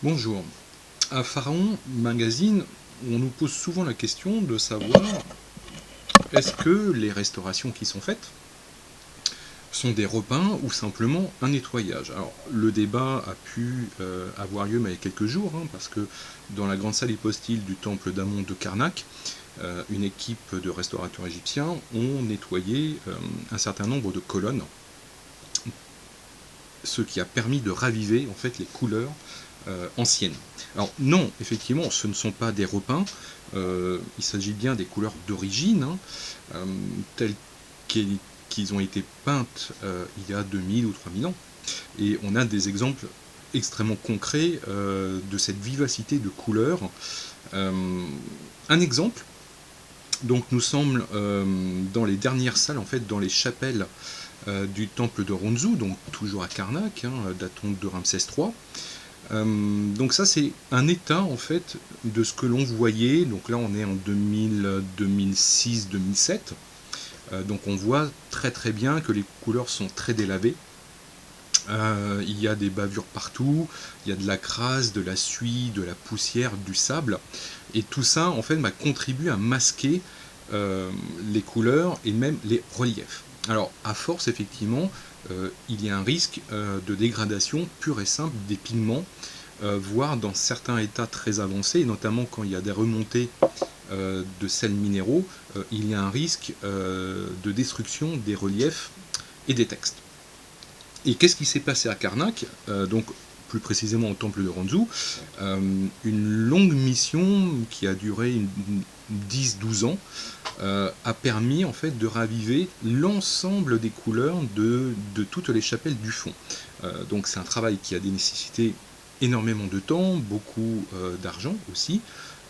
Bonjour. À Pharaon Magazine, on nous pose souvent la question de savoir est-ce que les restaurations qui sont faites sont des repeints ou simplement un nettoyage. Alors le débat a pu avoir lieu mais il y a quelques jours, parce que dans la grande salle hypostyle du temple d'Amon de Karnak, une équipe de restaurateurs égyptiens ont nettoyé un certain nombre de colonnes, ce qui a permis de raviver en fait les couleurs anciennes. Alors non, effectivement, ce ne sont pas des repeints, il s'agit bien des couleurs d'origine, telles qu'ils ont été peintes il y a 2000 ou 3000 ans. Et on a des exemples extrêmement concrets de cette vivacité de couleurs. Un exemple, donc nous sommes dans les dernières salles, en fait dans les chapelles du temple de Ronzou, donc toujours à Karnak, datant de Ramsès III. Donc ça c'est un état en fait de ce que l'on voyait, donc là on est en 2000, 2006, 2007, donc on voit très très bien que les couleurs sont très délavées, il y a des bavures partout, il y a de la crasse, de la suie, de la poussière, du sable, et tout ça en fait contribue à masquer les couleurs et même les reliefs. Alors à force effectivement, il y a un risque de dégradation pure et simple des pigments, voire dans certains états très avancés, et notamment quand il y a des remontées de sels minéraux, il y a un risque de destruction des reliefs et des textes. Et qu'est-ce qui s'est passé à Karnak, donc plus précisément au temple de Ronzou, une longue mission qui a duré 10-12 ans a permis en fait de raviver l'ensemble des couleurs de toutes les chapelles du fond. Donc c'est un travail qui a nécessité énormément de temps, beaucoup d'argent aussi,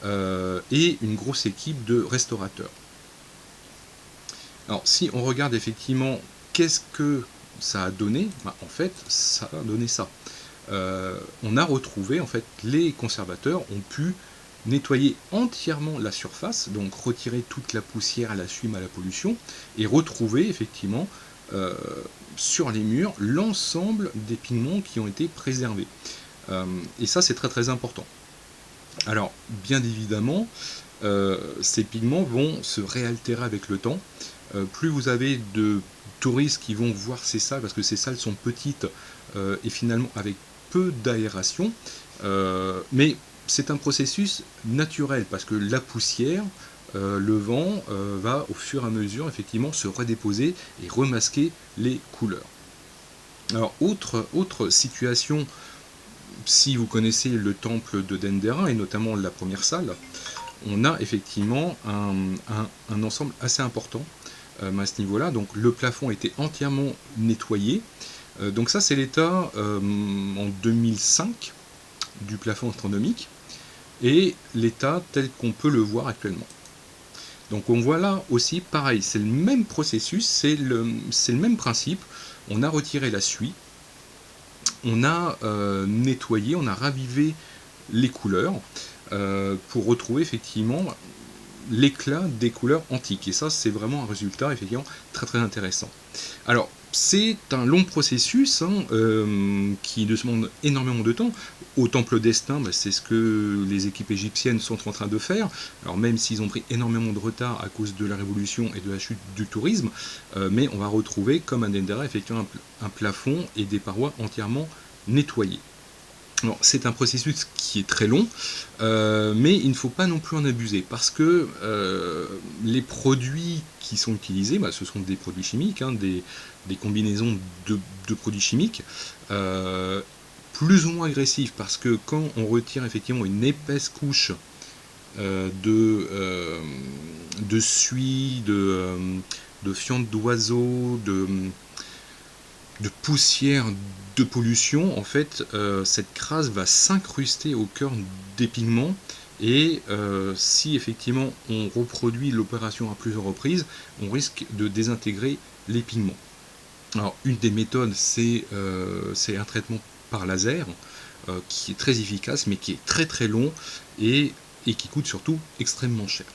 et une grosse équipe de restaurateurs. Alors si on regarde effectivement qu'est-ce que ça a donné, en fait ça a donné ça. On a retrouvé, en fait, les conservateurs ont pu nettoyer entièrement la surface, donc retirer toute la poussière, la suie, la pollution, et retrouver effectivement sur les murs l'ensemble des pigments qui ont été préservés. Et ça c'est très très important. Alors bien évidemment, ces pigments vont se réaltérer avec le temps. Plus vous avez de touristes qui vont voir ces salles, parce que ces salles sont petites et finalement avec peu d'aération, mais c'est un processus naturel, parce que la poussière, le vent va au fur et à mesure effectivement se redéposer et remasquer les couleurs. Alors autre situation, si vous connaissez le temple de Dendera et notamment la première salle, on a effectivement un ensemble assez important à ce niveau-là. Donc le plafond a été entièrement nettoyé. Donc ça c'est l'état en 2005 du plafond astronomique et l'état tel qu'on peut le voir actuellement. Donc on voit là aussi pareil, c'est le même processus, c'est le même principe. On a retiré la suie, on a nettoyé, on a ravivé les couleurs pour retrouver effectivement l'éclat des couleurs antiques. Et ça, c'est vraiment un résultat effectivement très très intéressant. Alors, c'est un long processus qui demande énormément de temps. Au Temple d'Estaing, c'est ce que les équipes égyptiennes sont en train de faire. Alors même s'ils ont pris énormément de retard à cause de la révolution et de la chute du tourisme, mais on va retrouver, comme à Dendera, effectivement un plafond et des parois entièrement nettoyées. C'est un processus qui est très long, mais il ne faut pas non plus en abuser, parce que les produits qui sont utilisés, ce sont des produits chimiques, des combinaisons de produits chimiques, plus ou moins agressifs, parce que quand on retire effectivement une épaisse couche de suie, de fientes d'oiseaux, de poussière, de pollution, en fait, cette crasse va s'incruster au cœur des pigments, et si effectivement on reproduit l'opération à plusieurs reprises, on risque de désintégrer les pigments. Alors une des méthodes, c'est un traitement par laser, qui est très efficace, mais qui est très très long, et qui coûte surtout extrêmement cher.